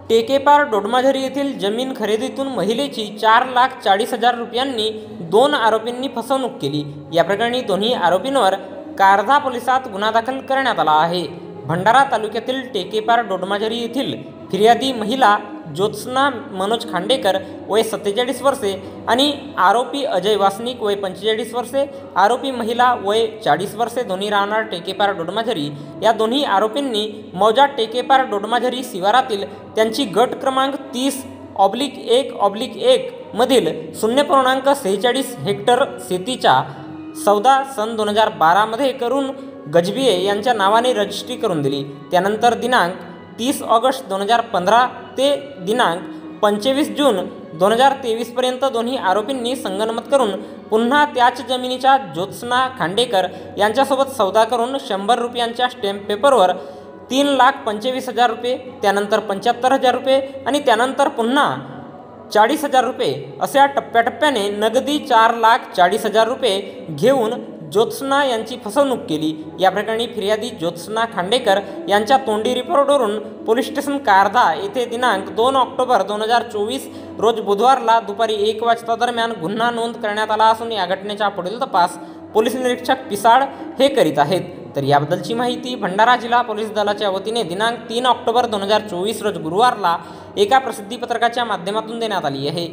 टेकेपार डोडमाझरी येथील जमीन खरेदीतून महिलेची 4,40,000 रुपयांनी 2 आरोपींनी फसवणूक केली। या प्रकरणी दोन्ही आरोपींवर कारधा पोलिसात गुन्हा दाखल करण्यात आला आहे। भंडारा तालुक्यातील टेकेपार डोडमाझरी येथील फिर्यादी महिला ज्योत्स्ना मनोज खांडेकर वय 47 वर्षे आणि आरोपी अजय वासनिक वय 45 वर्षे, आरोपी महिला वय 40 वर्षे, दोन्ही राहणार टेकेपार डोडमाझरी। या दोन्ही आरोपींनी मौजा टेकेपार डोडमाझरी शिवारातील त्यांची गट क्रमांक 30/1/1 मधील 0.46 हेक्टर शेतीचा सौदा सन 2012 मध्ये करून गजबिये यांच्या नावाने रजिस्ट्री करून दिली। त्यानंतर दिनांक 30 ऑगस्ट 2015 ते दिनांक 25 जून 2023 पर्यंत दोन्ही आरोपींनी संगनमत करून पुन्हा त्याच जमिनीच्या ज्योत्स्ना खांडेकर यांच्यासोबत सौदा करून 100 रुपयांच्या स्टॅम्प पेपरवर 3,25,000 रुपये, त्यानंतर 75,000 रुपये आणि त्यानंतर पुन्हा 40,000 रुपये अशा टप्प्याटप्प्याने नगदी 4,40,000 रुपये घेऊन ज्योत्स्ना यांची फसवणूक केली। या प्रकरणी फिर्यादी ज्योत्स्ना खांडेकर यांच्या तोंडी रिपोर्टवरून पोलीस स्टेशन कारधा येथे दिनांक 2 ऑक्टोबर 2024 रोज बुधवारला दुपारी 1 वाजता दरम्यान गुन्हा नोंद करण्यात आला असून या घटनेचा पुढील तपास पोलीस निरीक्षक पिसाळ हे करीत आहेत। तर याबद्दलची माहिती भंडारा जिल्हा पोलीस दलाच्या वतीने दिनांक 3 ऑक्टोबर 2024 रोज गुरुवारला एका प्रसिद्धी पत्रकाच्या माध्यमातून देण्यात आली आहे।